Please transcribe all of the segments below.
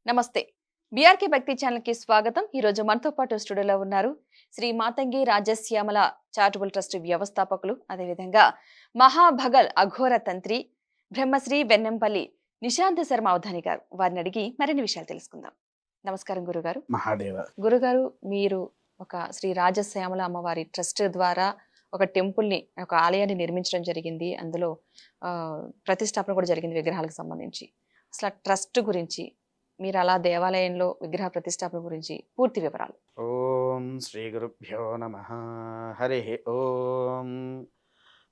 నమస్తే. బీఆర్కే భక్తి ఛానల్‌కి స్వాగతం. ఈరోజు మనతో పాటు స్టూడియోలో ఉన్నారు శ్రీ మాతంగి రాజశ్యామల చారిటబుల్ ట్రస్ట్ వ్యవస్థాపకులు, అదేవిధంగా మహాభగల్ అఘోర తంత్రి బ్రహ్మశ్రీ వెన్నెంపల్లి నిశాంత శర్మ అవధాని గారు. వారిని అడిగి మరిన్ని విషయాలు తెలుసుకుందాం. నమస్కారం గురుగారు. మహాదేవ. గురుగారు, మీరు ఒక శ్రీ రాజశ్యామల అమ్మవారి ట్రస్ట్ ద్వారా ఒక టెంపుల్‌ని, ఒక ఆలయాన్ని నిర్మించడం జరిగింది. అందులో ప్రతిష్టాపన కూడా జరిగింది విగ్రహాలకు సంబంధించి. అసలు ట్రస్ట్ గురించి, మీరు అలా దేవాలయంలో విగ్రహ ప్రతిష్టాపన గురించి పూర్తి వివరాలు. ఓం శ్రీ గురుభ్యో నమః. హరి ఓం.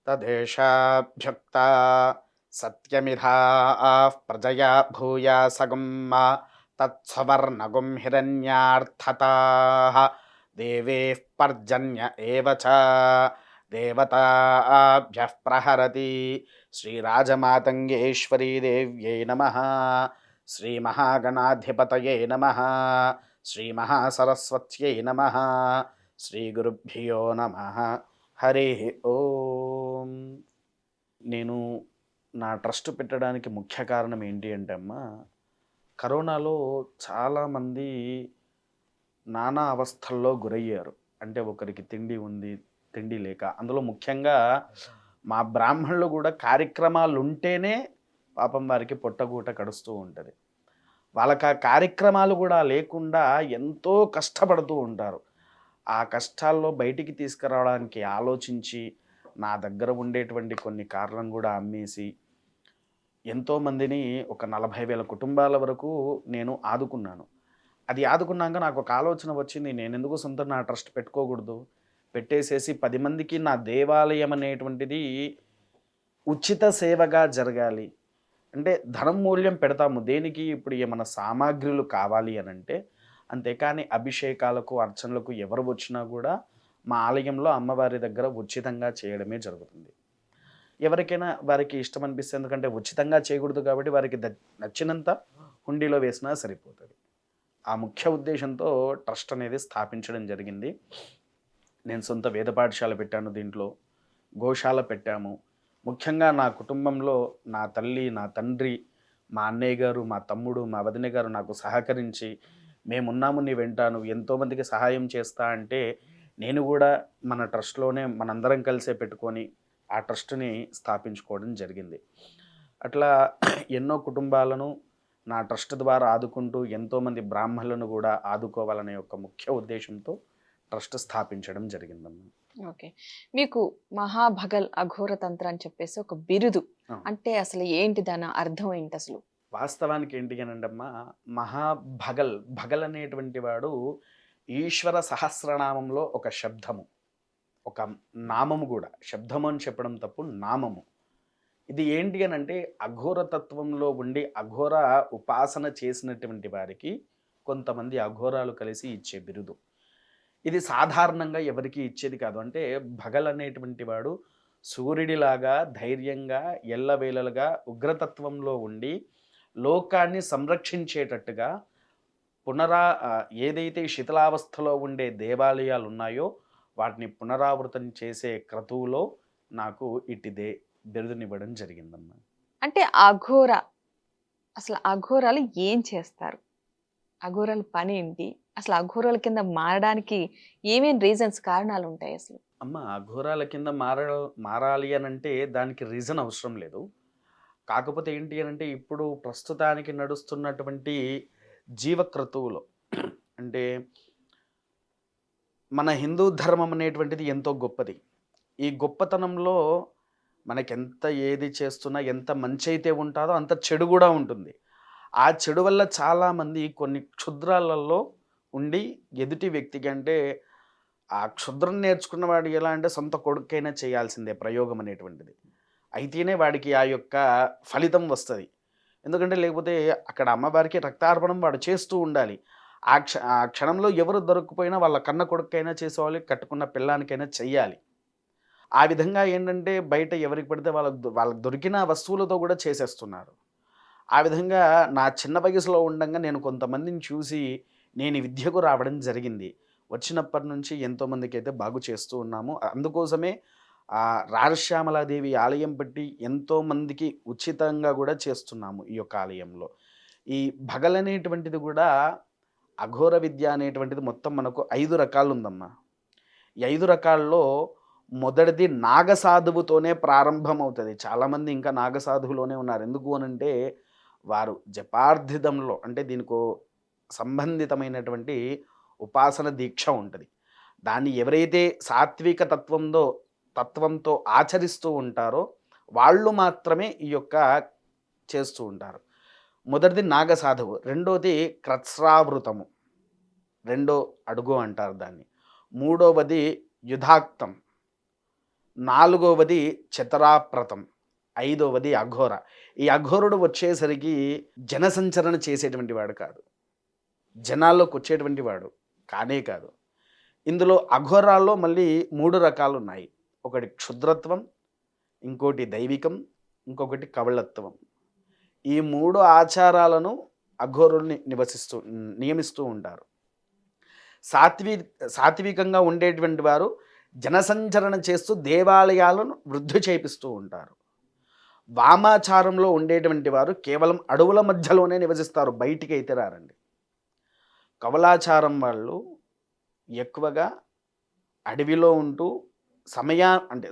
తదేశాభ్యుక్త సత్యమిధా ప్రజయా భూయాసగుం తత్సవర్ణగుం హిరణ్యార్థతాః దేవేః పర్జన్య ఏవ చ దేవతాభ్యః ప్రహరతి. శ్రీరాజమాతంగేశ్వరీ దేవ్యై నమః. శ్రీ మహాగణాధిపతయే నమః. శ్రీ మహాసరస్వత్యై నమః. శ్రీ గురుభ్యో నమః. హరి ఓం. నేను నా ట్రస్ట్ పెట్టడానికి ముఖ్య కారణం ఏంటి అంటే అమ్మా, కరోనాలో చాలామంది నానా అవస్థల్లో గురయ్యారు. అంటే ఒకరికి తిండి ఉంది, తిండి లేక. అందులో ముఖ్యంగా మా బ్రాహ్మణులు కూడా కార్యక్రమాలు ఉంటేనే పాపం వారికి పొట్టగూట కడుస్తూ ఉంటుంది. వాళ్ళకి ఆ కార్యక్రమాలు కూడా లేకుండా ఎంతో కష్టపడుతూ ఉంటారు. ఆ కష్టాల్లో బయటికి తీసుకురావడానికి ఆలోచించి నా దగ్గర ఉండేటువంటి కొన్ని కార్లను కూడా అమ్మేసి ఎంతోమందిని, ఒక 40,000 కుటుంబాల వరకు నేను ఆదుకున్నాను. అది ఆదుకున్నాక నాకు ఒక ఆలోచన వచ్చింది, నేను ఎందుకు సొంత నా ట్రస్ట్ పెట్టుకోకూడదు, పెట్టేసేసి 10 మందికి నా దేవాలయం అనేటువంటిది ఉచిత సేవగా జరగాలి. అంటే ధనం మూల్యం పెడతాము దేనికి, ఇప్పుడు ఏమైనా సామాగ్రిలు కావాలి అని అంటే. అంతేకాని అభిషేకాలకు, అర్చనలకు ఎవరు వచ్చినా కూడా మా ఆలయంలో అమ్మవారి దగ్గర ఉచితంగా చేయడమే జరుగుతుంది. ఎవరికైనా వారికి ఇష్టం అనిపిస్తే, ఎందుకంటే ఉచితంగా చేయకూడదు కాబట్టి వారికి నచ్చినంత హుండీలో వేసినా సరిపోతుంది. ఆ ముఖ్య ఉద్దేశంతో ట్రస్ట్ అనేది స్థాపించడం జరిగింది. నేను సొంత వేద పాఠశాల పెట్టాను, దీంట్లో గోశాల పెట్టాము. ముఖ్యంగా నా కుటుంబంలో నా తల్లి, నా తండ్రి, మా అన్నయ్య గారు, మా తమ్ముడు, మా వదిన గారు నాకు సహకరించి, మేమున్నాము నీ వెంట, నువ్వు ఎంతోమందికి సహాయం చేస్తా అంటే నేను కూడా మన ట్రస్ట్లోనే మనందరం కలిసే పెట్టుకొని ఆ ట్రస్ట్ని స్థాపించుకోవడం జరిగింది. అట్లా ఎన్నో కుటుంబాలను నా ట్రస్ట్ ద్వారా ఆదుకుంటూ ఎంతోమంది బ్రాహ్మణులను కూడా ఆదుకోవాలనే ఒక ముఖ్య ఉద్దేశంతో ట్రస్ట్ స్థాపించడం జరిగిందమ్మా. ఓకే. మీకు మహాభగల్ అఘోర తంత్ర అని చెప్పేసి ఒక బిరుదు, అంటే అసలు ఏంటి, దాని అర్థం ఏంటి అసలు? వాస్తవానికి ఏంటి అనంటమ్మా, మహాభగల్, భగల్ అనేటువంటి వాడు ఈశ్వర సహస్రనామంలో ఒక శబ్దము, ఒక నామము కూడా. శబ్దము అని చెప్పడం తప్పు, నామము. ఇది ఏంటి అని అంటే, అఘోర తత్వంలో ఉండి అఘోర ఉపాసన చేసినటువంటి వారికి కొంతమంది అఘోరాలు కలిసి ఇచ్చే బిరుదు. ఇది సాధారణంగా ఎవరికి ఇచ్చేది కాదు. అంటే భగల్ అనేటువంటి వాడు సూర్యుడిలాగా ధైర్యంగా, ఎల్లవేళలుగా ఉగ్రతత్వంలో ఉండి లోకాన్ని సంరక్షించేటట్టుగా ఏదైతే శిథిలావస్థలో ఉండే దేవాలయాలు ఉన్నాయో వాటిని పునరావృతం చేసే క్రతువులో నాకు బిరుదునివ్వడం జరిగిందమ్మా. అంటే అఘోర, అసలు అఘోరాలు ఏం చేస్తారు? అఘోరాల పని ఏంటి? అసలు అఘోరాల కింద మారడానికి ఏమేం రీజన్స్, కారణాలు ఉంటాయి అసలు? అమ్మ, అఘోరాల కింద మారాలి అని అంటే దానికి రీజన్ అవసరం లేదు. కాకపోతే ఏంటి అని అంటే, ఇప్పుడు ప్రస్తుతానికి నడుస్తున్నటువంటి జీవక్రతువులో అంటే మన హిందూ ధర్మం అనేటువంటిది ఎంతో గొప్పది. ఈ గొప్పతనంలో మనకెంత ఏది చేస్తున్నా, ఎంత మంచి అయితే ఉంటుందో అంత చెడు కూడా ఉంటుంది. ఆ చెడు వల్ల చాలామంది కొన్ని క్షుద్రాలలో ఉండి ఎదుటి వ్యక్తికి, అంటే ఆ క్షుద్రం నేర్చుకున్న వాడు ఎలా అంటే సొంత కొడుకైనా చేయాల్సిందే ప్రయోగం అనేటువంటిది. అయితేనే వాడికి ఆ యొక్క ఫలితం వస్తుంది. ఎందుకంటే లేకపోతే అక్కడ అమ్మవారికి రక్తార్పణం వాడు చేస్తూ ఉండాలి. ఆ క్షణంలో ఎవరు దొరకపోయినా వాళ్ళ కన్న కొడుకైనా చేసేవాళ్ళు, కట్టుకున్న పిల్లానికైనా చెయ్యాలి. ఆ విధంగా ఏంటంటే బయట ఎవరికి పడితే వాళ్ళకి దొరికిన వస్తువులతో కూడా చేసేస్తున్నారు. ఆ విధంగా నా చిన్న వయసులో ఉండంగా నేను కొంతమందిని చూసి నేను ఈ విద్యకు రావడం జరిగింది. వచ్చినప్పటి నుంచి ఎంతోమందికి అయితే బాగు చేస్తూ ఉన్నాము. అందుకోసమే రాజశ్యామలాదేవి ఆలయం పెట్టి ఎంతోమందికి ఉచితంగా కూడా చేస్తున్నాము ఈ యొక్క ఆలయంలో. ఈ భగల్ అనేటువంటిది కూడా అఘోర విద్య అనేటువంటిది మొత్తం మనకు 5 రకాలు ఉందమ్మా. ఈ 5 రకాల్లో మొదటిది నాగసాధువుతోనే ప్రారంభమవుతుంది. చాలామంది ఇంకా నాగసాధువులోనే ఉన్నారు. ఎందుకు అనంటే వారు జపార్థిదంలో అంటే దీనికో సంబంధితమైనటువంటి ఉపాసన దీక్ష ఉంటుంది. దాన్ని ఎవరైతే సాత్విక తత్వంతో ఆచరిస్తూ ఉంటారో వాళ్ళు మాత్రమే ఈ యొక్క చేస్తూ ఉంటారు. మొదటిది నాగసాధువు, రెండోది క్రత్స్రావృతము, రెండో అడుగు అంటారు దాన్ని, మూడవది యుధాక్తం, నాలుగవది చతరాప్రతం, ఐదవది అఘోర. ఈ అఘోరుడు వచ్చేసరికి జనసంచరణ చేసేటువంటి వాడు కాదు, జనాల్లోకి వచ్చేటువంటి వాడు కానే కాదు. ఇందులో అఘోరాల్లో మళ్ళీ 3 రకాలు ఉన్నాయి. ఒకటి క్షుద్రత్వం, ఇంకోటి దైవికం, ఇంకొకటి కవళత్వం. ఈ 3 ఆచారాలను అఘోరుల్ని నియమిస్తూ ఉంటారు. సాత్వికంగా ఉండేటువంటి వారు జనసంచరణ చేస్తూ దేవాలయాలను వృద్ధి చేపిస్తూ ఉంటారు. వామాచారంలో ఉండేటువంటి వారు కేవలం అడవుల మధ్యలోనే నివసిస్తారు, బయటికి అయితే రారండి. కవలాచారం వాళ్ళు ఎక్కువగా అడవిలో ఉంటూ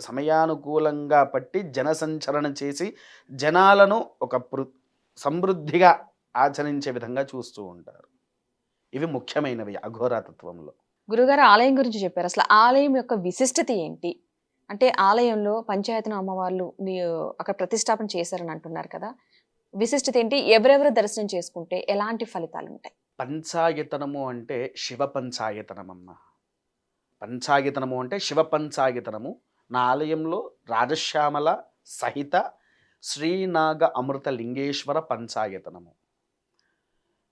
సమయానుకూలంగా పట్టి జనసంచరణ చేసి జనాలను ఒక సమృద్ధిగా ఆచరించే విధంగా చూస్తూ ఉంటారు. ఇవి ముఖ్యమైనవి అఘోరాతత్వంలో. గురుగారు ఆలయం గురించి చెప్పారు. అసలు ఆలయం యొక్క విశిష్టత ఏంటి? అంటే ఆలయంలో పంచాయతన అమ్మవార్లు అక్కడ ప్రతిష్టాపన చేశారని అంటున్నారు కదా, విశిష్టత ఏంటి? ఎవరెవరు దర్శనం చేసుకుంటే ఎలాంటి ఫలితాలు ఉంటాయి? పంచాయతనము అంటే శివ పంచాయతనమమ్మ. పంచాయతనము అంటే శివ పంచాయతనము. నా ఆలయంలో రాజశ్యామల సహిత శ్రీనాగ అమృత లింగేశ్వర పంచాయతనము.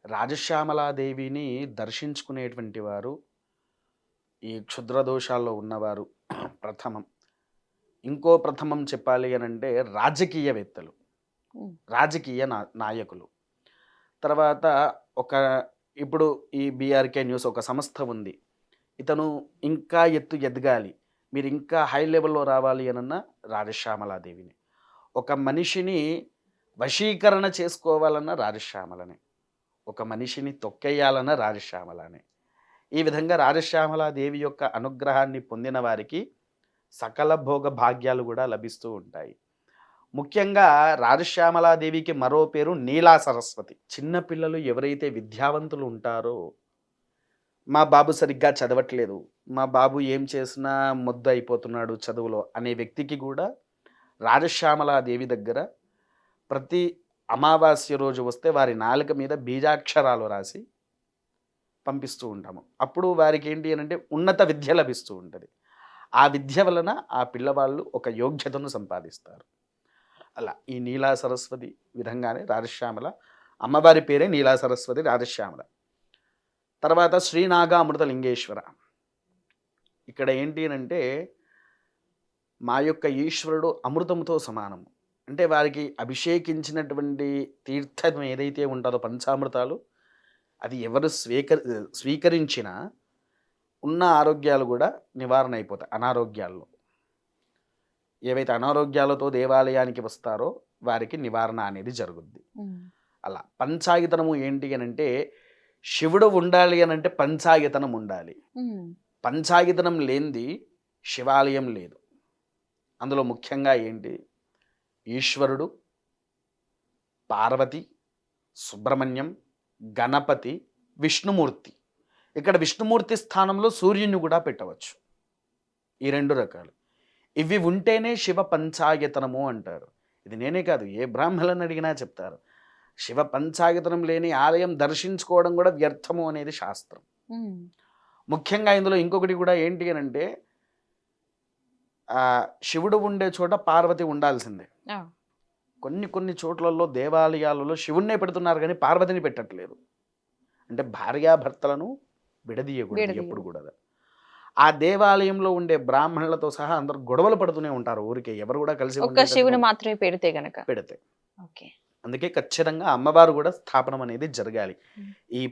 రాజశ్యామలాదేవిని దర్శించుకునేటువంటి వారు ఈ క్షుద్రదోషాల్లో ఉన్నవారు ప్రథమం. ఇంకో ప్రథమం చెప్పాలి అని అంటే రాజకీయవేత్తలు, రాజకీయ నాయకులు. తర్వాత ఇప్పుడు ఈ బీఆర్కే న్యూస్ ఒక సంస్థ ఉంది, ఇతను ఇంకా ఎదగాలి, మీరు ఇంకా హై లెవెల్లో రావాలి అనన్నా రాజశ్యామలాదేవిని. ఒక మనిషిని వశీకరణ చేసుకోవాలన్న రాజశ్యామలనే, ఒక మనిషిని తొక్కేయాలన్న రాజశ్యామలనే. ఈ విధంగా రాజశ్యామలాదేవి యొక్క అనుగ్రహాన్ని పొందిన వారికి సకల భోగ భాగ్యాలు కూడా లభిస్తూ ఉంటాయి. ముఖ్యంగా రాజశ్యామలాదేవికి మరో పేరు నీలా సరస్వతి. చిన్నపిల్లలు ఎవరైతే విద్యావంతులు ఉంటారో, మా బాబు సరిగ్గా చదవట్లేదు, మా బాబు ఏం చేసినా మొద్దు అయిపోతున్నాడు చదువులో అనే వ్యక్తికి కూడా రాజశ్యామలాదేవి దగ్గర ప్రతి అమావాస్య రోజు వస్తే వారి నాలుక మీద బీజాక్షరాలు రాసి పంపిస్తూ ఉంటాము. అప్పుడు వారికి ఏంటి అని అంటే ఉన్నత విద్య లభిస్తూ ఉంటుంది. ఆ విద్య వలన ఆ పిల్లవాళ్ళు ఒక యోగ్యతను సంపాదిస్తారు. అలా ఈ నీలా సరస్వతి విధంగానే రాజశ్యామల అమ్మవారి పేరే నీలా సరస్వతి రాజశ్యామల. తర్వాత శ్రీనాగ అమృత లింగేశ్వర. ఇక్కడ ఏంటి అంటే మా యొక్క ఈశ్వరుడు అమృతంతో సమానము. అంటే వారికి అభిషేకించినటువంటి తీర్థం ఏదైతే ఉంటుందో పంచామృతాలు, అది ఎవరు స్వీకరించినా ఉన్న ఆరోగ్యాలు కూడా నివారణ అయిపోతాయి. అనారోగ్యాల్లో ఏవైతే అనారోగ్యాలతో దేవాలయానికి వస్తారో వారికి నివారణ అనేది జరుగుద్ది. అలా పంచాయతనము ఏంటి అని అంటే శివుడు ఉండాలి అని అంటే పంచాయతనం ఉండాలి. పంచాయతనం లేనిది శివాలయం లేదు. అందులో ముఖ్యంగా ఏంటి, ఈశ్వరుడు, పార్వతి, సుబ్రహ్మణ్యం, గణపతి, విష్ణుమూర్తి. ఇక్కడ విష్ణుమూర్తి స్థానంలో సూర్యుని కూడా పెట్టవచ్చు. ఈ 2 రకాలు ఇవి ఉంటేనే శివ పంచాయతనము అంటారు. ఇది నేనే కాదు, ఏ బ్రాహ్మణులను అడిగినా చెప్తారు. శివ పంచాయతనం లేని ఆలయం దర్శించుకోవడం కూడా వ్యర్థము అనేది శాస్త్రం. ముఖ్యంగా ఇందులో ఇంకొకటి కూడా ఏంటి అని అంటే శివుడు ఉండే చోట పార్వతి ఉండాల్సిందే. కొన్ని చోట్లలో దేవాలయాలలో శివుణ్ణే పెడుతున్నారు కానీ పార్వతిని పెట్టట్లేదు. అంటే భార్యాభర్తలను విడదీయకూడదు ఎప్పుడు కూడా. ఆ దేవాలయంలో ఉండే బ్రాహ్మణులతో సహా అందరు గొడవలు పడుతూనే ఉంటారు ఊరికే, ఎవరు కూడా కలిసి శివుని మాత్రమే పెడితే. అందుకే ఖచ్చితంగా అమ్మవారు కూడా స్థాపనం అనేది జరగాలి. ఈ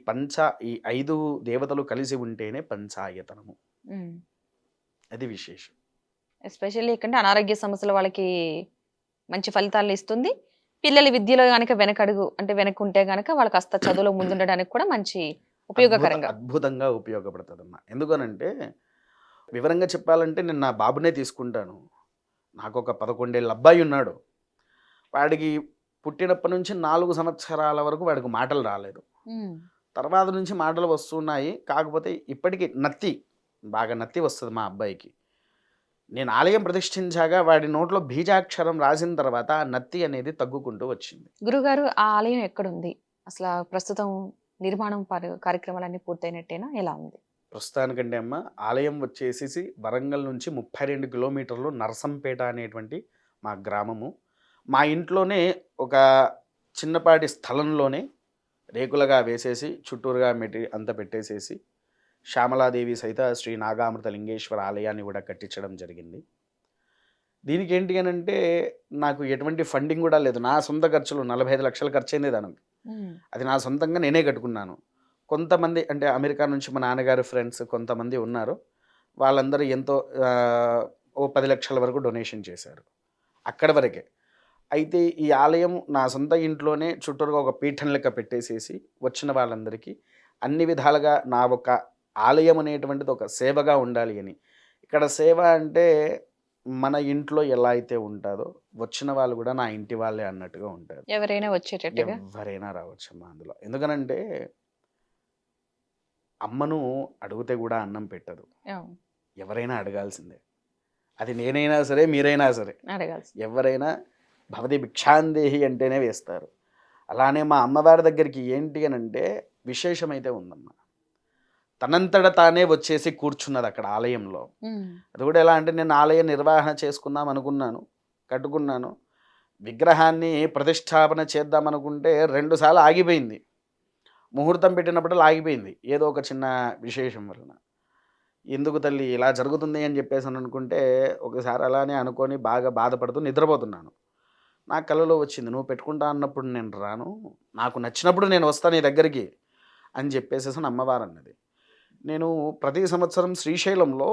5 దేవతలు కలిసి ఉంటేనే పంచాయతనము. అది విశేషం. ఎస్పెషల్లీ ఇక్కడ అనారోగ్య సమస్యలు వాళ్ళకి మంచి ఫలితాలు ఇస్తుంది. పిల్లలు విద్యలో గనక వెనకడుగు అంటే వెనకుంటే గనక వాళ్ళు కాస్త చదువులో ముందుండడానికి కూడా మంచి ఉపయోగకరంగా. అద్భుతంగా ఉపయోగపడుతుందమ్మా. ఎందుకనంటే వివరంగా చెప్పాలంటే నేను నా బాబునే తీసుకుంటాను. నాకొక 11 ఏళ్ల అబ్బాయి ఉన్నాడు. వాడికి పుట్టినప్పటి నుంచి 4 సంవత్సరాల వరకు వాడికి మాటలు రాలేదు. హ్మ్. తర్వాత నుంచి మాటలు వస్తున్నాయి. కాకపోతే ఇప్పటికి బాగా నత్తి వస్తది మా అబ్బాయికి. నేను ఆలయం ప్రతిష్ఠించాక వాడి నోట్లో బీజాక్షరం రాసిన తర్వాత ఆ నత్తి అనేది తగ్గుకుంటూ వచ్చింది. గురుగారు ఆ ఆలయం ఎక్కడుంది? అసల ప్రస్తుతం నిర్మాణం కార్యక్రమాలన్నీ పూర్తయినట్టేనా? ఎలా ఉంది? ప్రస్తుతానికంటే అమ్మ ఆలయం వచ్చేసేసి వరంగల్ నుంచి 32 కిలోమీటర్లు నరసంపేట అనేటువంటి మా గ్రామము. మా ఇంట్లోనే ఒక చిన్నపాటి స్థలంలోనే రేకులగా వేసేసి చుట్టూరుగా అంతా పెట్టేసేసి శ్యామలాదేవి సహిత శ్రీ నాగామృత లింగేశ్వర ఆలయాన్ని కూడా కట్టించడం జరిగింది. దీనికి ఏంటి అనంటే నాకు ఎటువంటి ఫండింగ్ కూడా లేదు. నా సొంత ఖర్చులు 45 లక్షలు ఖర్చయింది దానికి. హ్మ్. అది నా సొంతంగా నేనే కట్టుకున్నాను. కొంతమంది అంటే అమెరికా నుంచి మా నాన్నగారి ఫ్రెండ్స్ కొంతమంది ఉన్నారు. వాళ్ళందరూ ఎంతో ఓ 10 లక్షల వరకు డొనేషన్ చేశారు. అక్కడి వరకే. అయితే ఈ ఆలయం నా సొంత ఇంట్లోనే చుట్టూరుగా ఒక పీఠం లెక్క పెట్టేసేసి వచ్చిన వాళ్ళందరికీ అన్ని విధాలుగా నా ఒక ఆలయం అనేటువంటిది ఒక సేవగా ఉండాలి అని. ఇక్కడ సేవ అంటే మన ఇంట్లో ఎలా అయితే ఉంటుందో వచ్చిన వాళ్ళు కూడా నా ఇంటి వాళ్ళే అన్నట్టుగా ఉంటారు. ఎవరైనా వచ్చేటట్టుగా? ఎవరైనా రావచ్చమ్మా అందులో. ఎందుకనంటే అమ్మను అడిగితే కూడా అన్నం పెట్టదు. అవును. ఎవరైనా అడగాల్సిందే. అది నేనైనా సరే, మీరైనా సరే. అడగాల్సింది. ఎవరైనా భవతి భిక్షాందేహి అంటేనే వేస్తారు. అలానే మా అమ్మవారి దగ్గరికి ఏంటి అనంటే విశేషమైతే ఉందమ్మా. తనంతట తానే వచ్చేసి కూర్చున్నది అక్కడ ఆలయంలో. హ్మ్. అది కూడా ఎలా అంటే నేను ఆలయ నిర్వహణ చేసుకుందాం అనుకున్నాను. కట్టుకున్నాను. విగ్రహాన్ని ప్రతిష్టాపన చేద్దాం అనుకుంటే 2 సార్లు ఆగిపోయింది. ముహూర్తం పెట్టినప్పుడల్లా ఆగిపోయింది. ఏదో ఒక చిన్న విశేషం వలన. ఎందుకు తల్లి ఇలా జరుగుతుంది అని చెప్పేసి అనుకుంటే ఒకసారి అలానే అనుకోని బాగా బాధపడుతూ నిద్రపోతున్నాను. నా కలలో వచ్చింది. "నువ్వు పెట్టుకుంటా అన్నప్పుడు నేను రాను. నాకు నచ్చినప్పుడు నేను వస్తా నీ దగ్గరికి" అని చెప్పేసేసి అమ్మవారు అన్నది. నేను ప్రతి సంవత్సరం శ్రీశైలంలో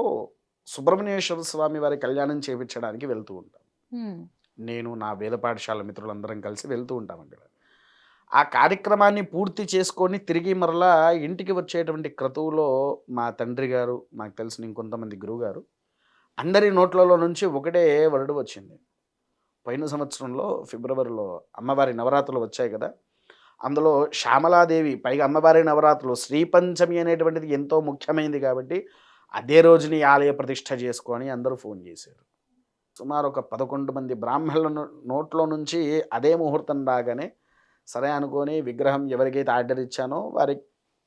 సుబ్రహ్మణ్యేశ్వర స్వామి వారి కళ్యాణం చేపించడానికి వెళ్తూ ఉంటాను. హ్మ్. నేను నా వేద పాఠశాల మిత్రులందరం కలిసి వెళ్తూ ఉంటాం అక్కడ. ఆ కార్యక్రమాన్ని పూర్తి చేసుకొని తిరిగి మరలా ఇంటికి వచ్చేటువంటి క్రతువులో మా తండ్రి గారు, నాకు తెలిసిన ఇంకొంతమంది గురువుగారు అందరి నోట్లలో నుంచి ఒకటే వర్డ్ వచ్చింది. పోయిన సంవత్సరంలో ఫిబ్రవరిలో అమ్మవారి నవరాత్రులు వచ్చాయి కదా! అందులో శ్యామలాదేవి పైగా అమ్మవారి నవరాత్రులు శ్రీ పంచమి అనేటువంటిది ఎంతో ముఖ్యమైనది కాబట్టి అదే రోజుని ఆలయ ప్రతిష్ఠ చేసుకొని అందరూ ఫోన్ చేశారు. సుమారు ఒక 11 మంది బ్రాహ్మణుల నోట్లో నుంచి అదే ముహూర్తం రాగానే సరే అనుకోని విగ్రహం ఎవరికైతే ఆర్డర్ ఇచ్చానో వారికి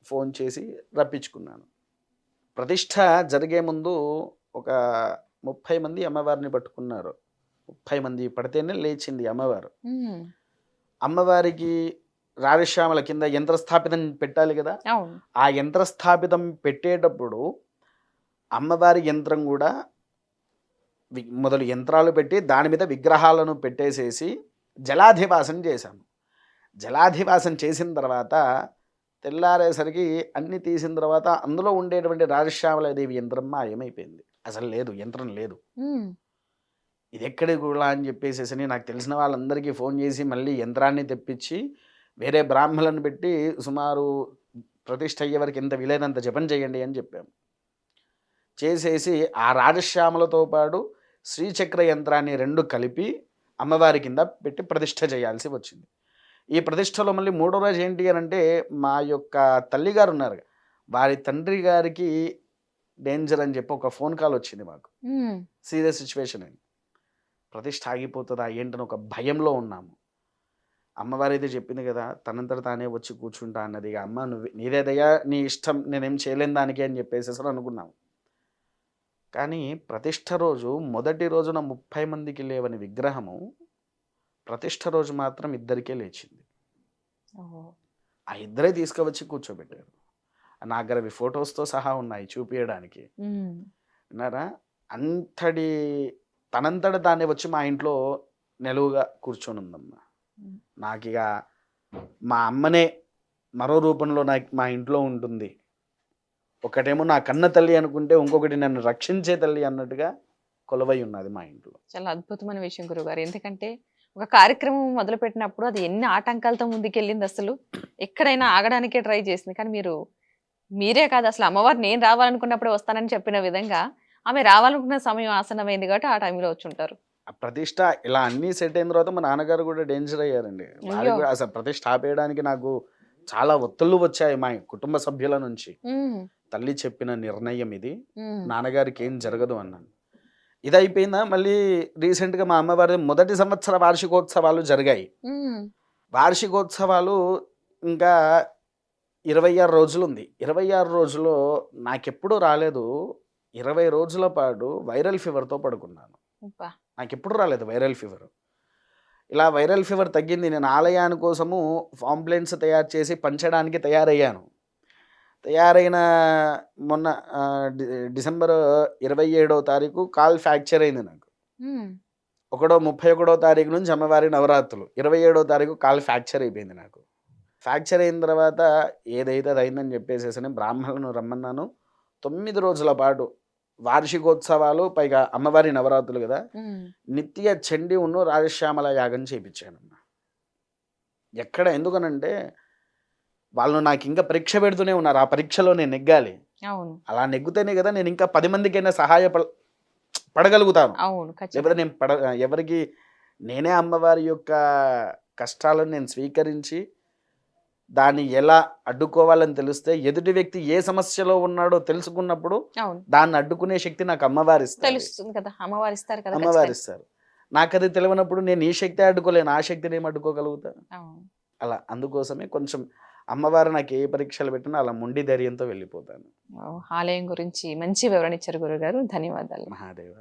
ఫోన్ చేసి రప్పించుకున్నాను. ప్రతిష్ఠ జరిగే ముందు ఒక 30 మంది అమ్మవారిని పట్టుకున్నారు. 30 మంది పడితేనే లేచింది అమ్మవారు. హ్మ్. అమ్మవారికి రాజశ్యామల కింద యంత్రస్థాపితం పెట్టాలి కదా! అవును. ఆ యంత్రస్థాపితం పెట్టేటప్పుడు అమ్మవారి యంత్రం కూడా మొదలు యంత్రాలు పెట్టి దాని మీద విగ్రహాలను పెట్టేసేసి జలాధివాసం చేశాము. జలాధివాసం చేసిన తర్వాత తెల్లారేసరికి అన్నీ తీసిన తర్వాత అందులో ఉండేటువంటి రాజశ్యామలాదేవి యంత్రం మాయమైపోయింది. అసలు లేదు, యంత్రం లేదు. హ్మ్. ఇది ఎక్కడి కూడా అని చెప్పేసేసి నాకు తెలిసిన వాళ్ళందరికీ ఫోన్ చేసి మళ్ళీ యంత్రాన్ని తెప్పించి వేరే బ్రాహ్మణులను పెట్టి సుమారు ప్రతిష్ఠ అయ్యే వరకు ఎంత వీలైనంత జపం చేయండి అని చెప్పాము. చేసేసి ఆ రాజశ్యామలతో పాటు శ్రీచక్ర యంత్రాన్ని 2 కలిపి అమ్మవారి కింద పెట్టి ప్రతిష్ఠ చేయాల్సి వచ్చింది. ఈ ప్రతిష్టలో మళ్ళీ మూడో రోజు ఏంటి అనంటే మా యొక్క తల్లిగారు ఉన్నారు. వారి తండ్రి గారికి డేంజర్ అని చెప్పి ఒక ఫోన్ కాల్ వచ్చింది మాకు. హ్మ్. సీరియస్ సిచ్యువేషన్ అని. ప్రతిష్ఠ ఆగిపోతుందా ఏంటని ఒక భయంలో ఉన్నాము. అమ్మవారు అయితే చెప్పింది కదా తనంతట తానే వచ్చి కూర్చుంటా అన్నది. ఇక అమ్మ నువ్వు నీదేదయ్యా నీ ఇష్టం నేనేం చేయలేని దానికి అని చెప్పేసి అనుకున్నాము. కానీ ప్రతిష్ఠ రోజు మొదటి రోజున 30 మందికి లేవని విగ్రహము ప్రతిష్ఠ రోజు మాత్రం ఇద్దరికే లేచింది. ఓహో! ఆ ఇద్దరే తీసుకువచ్చి కూర్చోబెట్టారు. నా దగ్గర అవి ఫొటోస్‌తో సహా ఉన్నాయి చూపియడానికి. హ్మ్. విన్నారా? అంతటి తనంతట తానే వచ్చి మా ఇంట్లో నిలువుగా కూర్చొనుందమ్మ. హ్మ్. నాకిగ మా అమ్మనే మరో రూపంలో మా ఇంట్లో ఉంటుంది. ఒకటేమో నా కన్న తల్లి అనుకుంటే, ఇంకొకటి నన్ను రక్షించే తల్లి అన్నట్టుగా కొలువై ఉన్నది మా ఇంట్లో. చాలా అద్భుతమైన విషయం గురువుగారు. ఎందుకంటే ఒక కార్యక్రమం మొదలుపెట్టినప్పుడు అది ఎన్ని ఆటంకాలతో ముందుకెళ్ళింది అసలు. ఎక్కడైనా ఆగడానికే ట్రై చేసింది. కానీ మీరే కాదు అసలు అమ్మవారు నేను రావాలనుకున్నప్పుడే వస్తానని చెప్పిన విధంగా ఆమె రావాలనుకున్న సమయం ఆసన్నమైంది కాబట్టి ఆ టైంలో వచ్చుంటారు. ఆ ప్రతిష్ట ఇలా అన్నీ సెట్ అయిన తర్వాత మా నాన్నగారు కూడా డేంజర్ అయ్యారండి. వారికి అయ్యో! కూడా అసలు ప్రతిష్ట ఆపేయడానికి నాకు చాలా ఒత్తిళ్ళు వచ్చాయి మా కుటుంబ సభ్యుల నుంచి. హ్మ్. తల్లి చెప్పిన నిర్ణయం ఇది. హ్మ్. నాన్నగారికి ఏం జరగదు అన్నాను. ఇది అయిపోయిందా మళ్ళీ రీసెంట్‌గా మా అమ్మవారి మొదటి సంవత్సర వార్షికోత్సవాలు జరిగాయి. హ్మ్. వార్షికోత్సవాలు ఇంకా 26 రోజులుంది. 26 రోజుల్లో నాకెప్పుడూ రాలేదు. 20 రోజుల పాటు వైరల్ ఫీవర్‌తో పడుకున్నాను. అబ్బా! నాకెప్పుడు రాలేదు వైరల్ ఫీవర్. ఇలా వైరల్ ఫీవర్ తగ్గింది. నేను ఆలయాని కోసము పాంప్లెంట్స్ తయారు చేసి పంచడానికి తయారయ్యాను. తయారైన మొన్న డిసెంబర్ 27వ తారీఖు కాలు ఫ్రాక్చర్ అయింది నాకు. హ్మ్. 31వ తారీఖు నుంచి అమ్మవారి నవరాత్రులు. 27వ తారీఖు కాలు ఫ్రాక్చర్ అయిపోయింది నాకు. ఫ్రాక్చర్ అయిన తర్వాత ఏదైతే అది అయిందని చెప్పేసేసని బ్రాహ్మణులను రమ్మన్నాను. 9 రోజుల పాటు వార్షికోత్సవాలు పైగా అమ్మవారి నవరాత్రులు కదా! హ్మ్. నిత్య చండీ రాజశ్యామల యాగం చేపిచ్చానమ్మ. ఎందుకనంటే వాళ్ళు నాకింకా పరీక్ష పెడుతూనే ఉన్నారు. ఆ పరీక్షలో నేను నెగ్గాలి. అవును. అలా నెగ్గుతేనే కదా నేను ఇంకా 10 మందికైనా పడగలుగుతాను. అవును. లేకపోతే ఖచ్చితంగా. నేను ఎవరికి నేనే అమ్మవారి యొక్క కష్టాలను నేను స్వీకరించి దాన్ని ఎలా అడ్డుకోవాలని తెలిస్తే ఎదుటి వ్యక్తి ఏ సమస్యలో ఉన్నాడో తెలుసుకున్నప్పుడు అవును. దాన్ని అడ్డుకునే శక్తి నాకు అమ్మవారిస్తారు. తెలుస్తుంది కదా! అమ్మవారు ఇస్తారు కదా! ఖచ్చితంగా. అమ్మవారిస్తారు. నాకది తెలియనప్పుడు నేను ఈ శక్తి అడ్డుకోలేను. ఆ శక్తిని ఏమి అడ్డుకోగలుగుతా? అవును. అలా అందుకోసమే కొంచెం అమ్మవారు నాకు ఏ పరీక్షలు పెట్టినా అలా మొండి ధైర్యంతో వెళ్ళిపోతాను. ఆలయం గురించి మంచి వివరణ ఇచ్చారు గురుగారు. ధన్యవాదాలు. మహాదేవ.